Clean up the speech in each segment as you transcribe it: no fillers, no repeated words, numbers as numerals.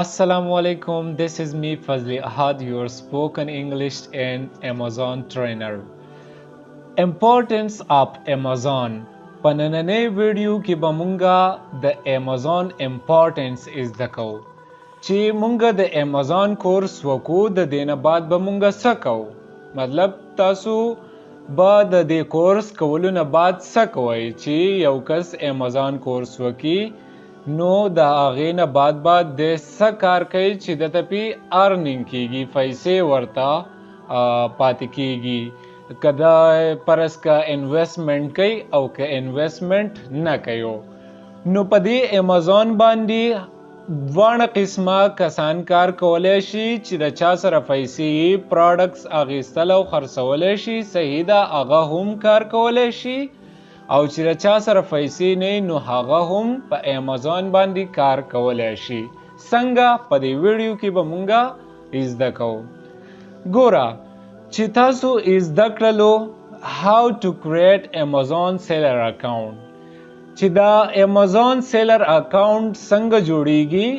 Assalamu alaikum. This is me Fazli Ahad, your spoken English and Amazon trainer. Importance of Amazon. په نننۍ ویډیو کې به مونږه د Amazon importance زده کوو چې مونږ د Amazon کورس وکړو د دې نه بعد به مونږ څه کوو مطلب تاسو به د دې کورس کولو نه بعد څه کوئ چې یو کس Amazon کورس وکړي نو د هغې نه بعد د څه کار کوي چې دته پې ارنینګ کیږي پیسې ورته پاتې کیږي که دا پرس که انویسټمنټ کوي او که انویسټمنټ نه کوي نو په دې Amazon باندې دواړه قسمه کسان کار کولی شي چې د چا سره پیسې پروډکټس اخیستل او خرڅولی شي صحیح ده هغه هم کار کولی شي او چې د چا سره پیسې نه نو هغه هم په Amazon باندې کار کولی شي څنګه په دې ویډیو کې به مونږ زده کوو ګوره چې تاسو زده کړلو how to create Amazon seller account چې دا Amazon seller account څنګه جوړیږي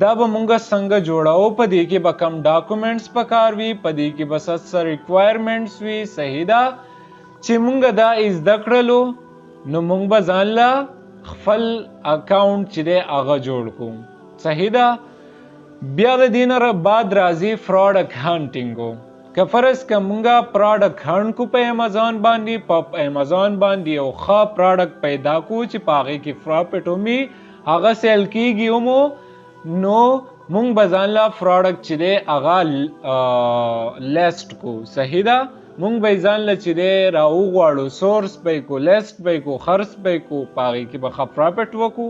دا به مونږ څنګه جوړاو په دې کې به کم ډاکومنټس پکار وي په دې کې به څه ریکوایرمنټس وي صحیح ده چې مونږ دا زده کړلو نو مونږ به ځان له خپل اکاونټ چې دی هغه جوړ کړو صحیح ده بیا د دې نه بعد راځي پروډکټ هانټینګ که فرض که مونږه پروډکټ هانټ کو په Amazon باندې په Amazon باندې یو ښه پروډکټ پیدا کو چې په هغې کې پروفیټ ومي هغه سیل کیږي هم نو مونږ به ځان له پروډکټ چې دی هغه لیسټ کو صحیح ده مونږ به ځان له چې دی راوغواړو سورس به یې کو لیسټ به یې کو خرڅ به یې کو په هغې کې به ښه پروفیټ وکړو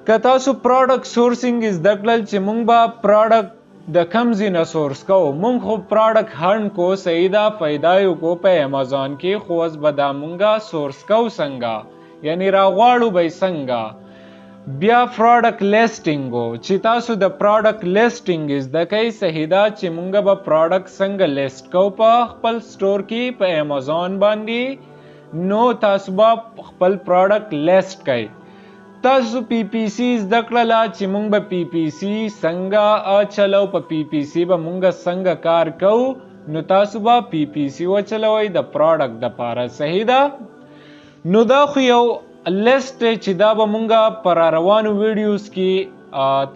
که تاسو پروډکټ سورسینګ زده کړل چې مونږ به پروډکټ د کم ځای نه سورس کوو مونږ خو پروډکټ هانټ کو صحیح ده پیدا یې وکړو په Amazon کې خو اوس به دا مونږه سورس کوو څنګه یعنی راغواړو به یې څنګه بیا پروډکټ لیسټینګ چې تاسو د پروډکټ لیسټینګ زده کوئ صحیح ده چې مونږ به پروډکټ څنګه لیسټ کوو په خپل سټور کې په Amazon باندې نو تاسو به خپل پروډکټ لیسټ کوئ تاسو PPC زده کړله چې مونږ به PPC څنګه چلو په PPC به مونږ څنګه کار کوو نو تاسو به PPC وچلوئ د پروډکټ دپاره صحیح ده نو دا خو یو لیست چې دا به مونږ په راروانو ویډیوز کې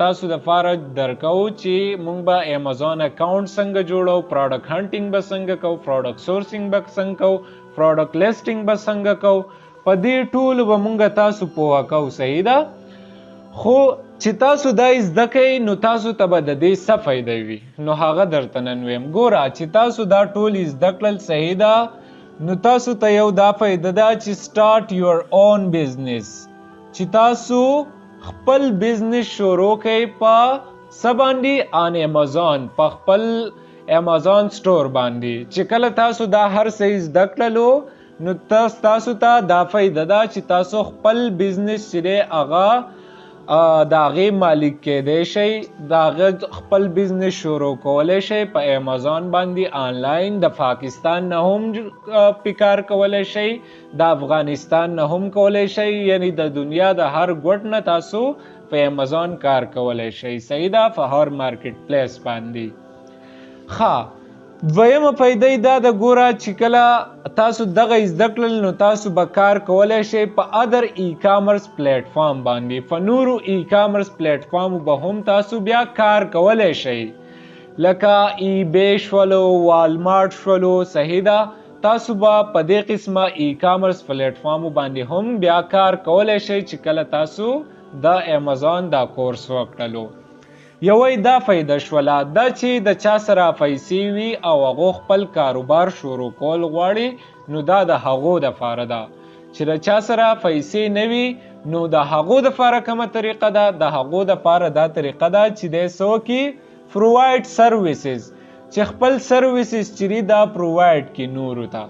تاسو دپاره درکو چې مونږ به Amazon اکاونټ څنګه جوړو پروډکټ هانټینګ به څنګه کوو پروډکټ سورسینګ به څنګه کوو پروډکټ لیسټینګ به څنګه کوو په دې ټولو به مونږ تاسو پوهه کوو صحیح ده خو چې تاسو دا زده کوئ نو تاسو ته به د دې څه فایده وي نو هغه درته نن ویم ګوره چې تاسو دا ټول زده کړل صحیح ده نو تاسو ته یو دا فایده ده چې سټارټ یور اون بزنس چې تاسو خپل بزنس شروع کوئ په څه باندې آن Amazon په خپل Amazon سټور باندې چې کله تاسو دا هر څه زده کړلو نو تاسو ته دا فایده ده چې تاسو خپل بزنس چې دی هغه د هغې مالک کیدی شئ د هغه خپل بزنس شروع کولی شئ په Amazon باندې آنلاین د پاکستان نه هم پې کار کولی شئ د افغانستان نه هم کولی شئ یعنی د دنیا د هر ګوټ نه تاسو په Amazon کار کولی شئ صحیح ده په هر مارکیټ پلیس باندې ښه دویمه فایده دا د ګوره چې کله تاسو دغه زده کړل نو تاسو به کار کولی شئ په ادر ای کامرس پلیټ فارم باندې په نورو ای کامرس پلیټ فارمو به هم تاسو بیا کار کولی شئ لکه ای بی شولو والمارټ شولو صحیح ده تاسو به په دې قسمه ای کامرس پلیټ فارمو باندې هم بیا کار کولی شئ چې کله تاسو د Amazon دا کورس وکړلو یوی دا فایده شوله دا چې د چا سره پیسې وي او هغو خپل کاروبار شروع کول غواړي نو دا د هغو دپاره ده چې د چا سره پیسې نه وي نو د هغو دپاره کومه طریقه ده د هغو دپاره دا طریقه ده چې دی څه وکړي پرووایډ سروسز چې خپل سروسز چې دي دا پرووایډ کړي نورو ته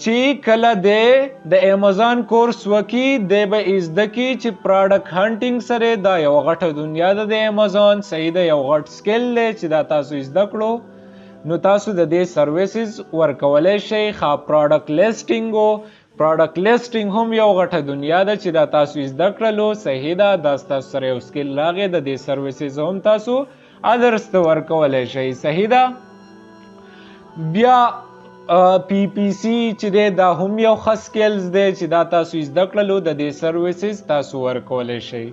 چې کله دی د Amazon کورس وکړي دی به زده کړي چې پروډکټ هانټینګ سره دا یو غټه دنیا ده د Amazon صحیح ده یو غټ سکیل دی چې دا تاسو زده کړو نو تاسو د دې سروسز ورکولی شئ ښه پروډکټ لیسټینګ پروډکټ لیسټینګ هم یو غټه دنیا ده چې دا تاسو زده کړلو. صحیح ده، دا ستاسو سره یو سکل راغی، د دې سروسز هم تاسو ادرس ته ورکولی شئ. صحیح ده. بیا پی پی سی چې دی دا هم یو ښه سکلز دی چې دا تاسو زده کړلو، د دې سروسز تاسو ورکولی شئ.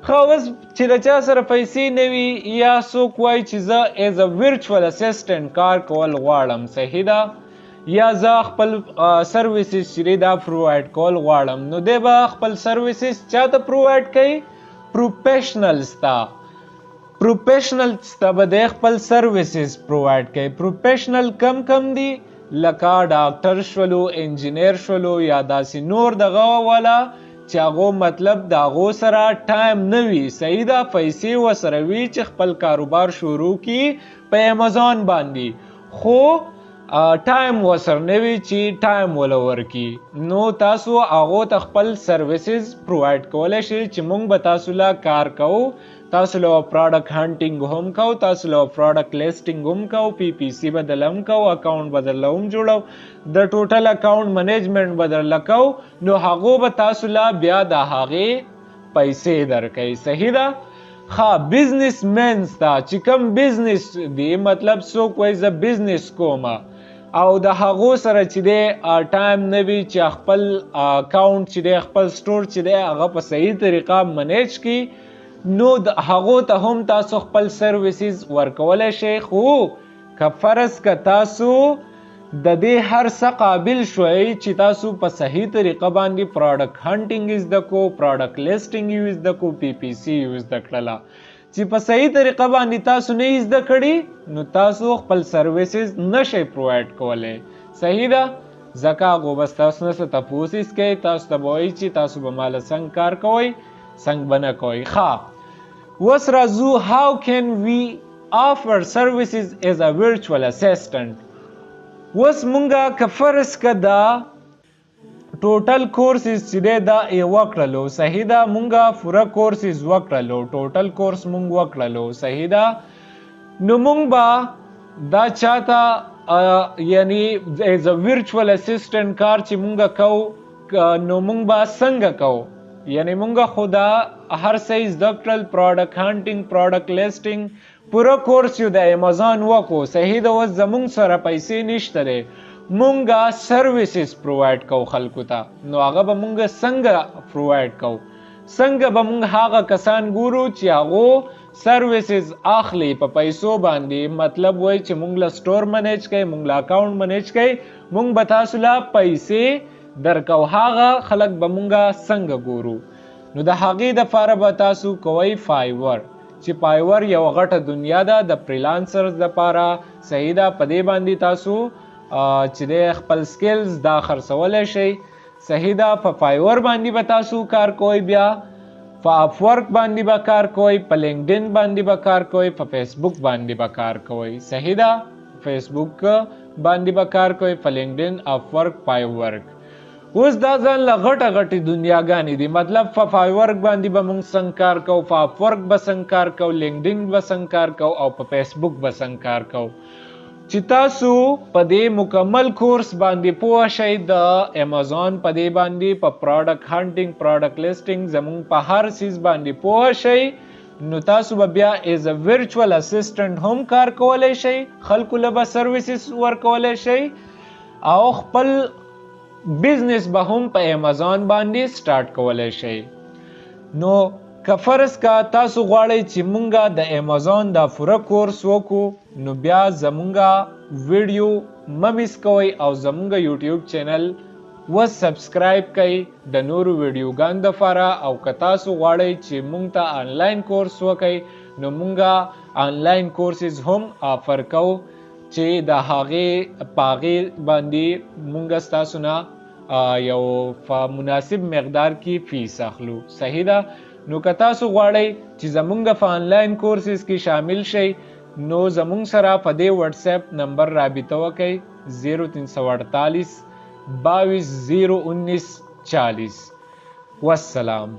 ښه، اوس چې د چا سره پیسې نه وي یا څوک وایي چې زه ایز ا ورچوال اسسټنټ کار کول غواړم، صحیح ده، یا زه خپل سروسز چې دی دا پرووایډ کول غواړم، نو دی به خپل سروسز چاته پرووایډ کوي؟ پروفیشنلز ته. پروفیشنلز ته به دی خپل سروسز پرووایډ کوي. پروفیشنل کم دي؟ لکه ډاکټر شولو، انجینیر شولو، یا داسې نور دغه والا چې هغو مطلب د هغو سره ټایم نه وي. صحیح ده، پیسې ورسره وي چې خپل کاروبار شروع کړي په امازون باندې، خو ټایم ورسره نه وي چې ټایم وله ورکړي، نو تاسو هغو ته خپل سروسز پرووایډ کولی شئ چې موږ به تاسو له کار کوو، تاسو له پروډکټ هانټینګ هم کوو، تاسو له پروډکټ لیسټینګ هم کوو، پی پی سی به درله هم کوو، اکاونټ به درله هم جوړو، د ټوټل اکاونټ منیجمنټ به درله کوو، نو هغو به تاسو له بیا د هغې پیسې درکوي. صحیح ده. ښه، بزنس مینز ته چې کوم بزنس دی، مطلب څوک وایي زه بزنس کومه او د هغو سره چې دی ټایم نه وي چې خپل اکاونټ چې دی، خپل سټور چې دی هغه په صحیح طریقه منیج کړي، نو د هغو ته هم تاسو خپل سروسز ورکولی شئ. خو که فرض که تاسو د دې هر څه قابل شوئ چې تاسو په صحیح طریقه باندې پروډکټ هانټینګ زده کو، پروډکټ لیسټینګ یې زده کو، پی پی سی یې زده کړله، چې په صحیح طریقه باندې تاسو نه زده کړي، نو تاسو خپل سروسز نشئ پرووایډ کولی. صحیح ده. ځکه هغو به ستاسو نه څه تپوس کوي، تاسو ته به وایي چې تاسو به ماله څنګه کار کوئ، څنګه به نه کوئ. ښه، اوس راځو how can we offer services as a virtual assistant. اوس مونږه که فرض که دا ټوټل کورسز چې دی دا یې وکړلو، صحیح ده، مونږه پوره کورسز وکړلو، ټوټل کورس مونږ وکړلو، صحیح ده، نو مونږ به دا چاته یعنی ایز ا ورچوال اسسټنټ کار چې مونږه کوو، نو مونږ به څنګه کوو؟ یعنی مونږه خو دا هر څه زده کړل، پروډکټ هانټینګ، پروډکټ لیسټینګ، پوره کورس یو د امازون وکړو، صحیح ده. اوس زمونږ سره پیسې نشته دی، مونږه سروسز پرووایډ کوو خلکو ته، نو هغه به مونږه څنګه پرووایډ کوو؟ څنګه به مونږ هغه کسان ګورو چې هغو سروسز اخلي په پیسو باندې، مطلب وایي چې مونږ له سټور منیج کوي، مونږ له اکاونټ منیج کوي، مونږ به تاسو له پیسې درکو، هغه خلک به مونږه څنګه ګورو؟ نو د هغې دپاره به تاسو کوئ فایور، چې فایور یو غټه دنیا ده د فریلانسرز دپاره. صحیح ده. په دې باندې تاسو چې دی خپل سکلز دا خرڅولی شئ. صحیح ده. په فایور باندې به تاسو کار کوئ، بیا په اپ ورک باندې به کار کوئ، په لینکډین باندې به کار کوئ، په فیسبوک باندې به کار کوئ. صحیح ده. فیسبوک باندې به کار کوئ، په لینکډین، اپ ورک، فایو ورک. اوس دا ځان له غټه غټې دنیاګانې دي، مطلب په فایورک باندې به موږ څنګه کار کوو، په اپ ورک به څنګه کار کوو، لینکډین به څنګه کار کوو، او په فیسبوک به څنګه کار کوو. چې تاسو په دې مکمل کورس باندې پوه شئ، د امازون په دې باندې، په پروډکټ هانټینګ، پروډکټ لیسټینګ، زموږ په هر څیز باندې پوه شئ، نو تاسو به بیا ایز ا ورچوال اسسټنټ هم کار کولی شئ، خلکو له به سروسز ورکولی شئ، او خپل بزنس به هم په امازون باندې سٹارټ کولی شئ. نو که فرض کا تاسو غواړئ چې مونږه د امازون دا پوره کورس وکړو، نو بیا زمونږه ویډیو مه مس کوئ او زمونږه یوټیوب چینل سبسکرایب کړئ د نورو ویډیوګانو دپاره. او که تاسو غواړئ چې مونږ ته آنلاین کورس وکړئ، نو مونږه آنلاین کورسز هم آفر کوو چې د هغې په هغې باندې مونږ ستاسو نه یو مناسب مقدار کې فیس اخلو. صحیح ده. نو که تاسو غواړئ چې زمونږ په آنلاین کورسز کې شامل شئ، نو زمونږ سره په دې واتس اپ نمبر رابطه وکړئ 0348 22 019 40. والسلام.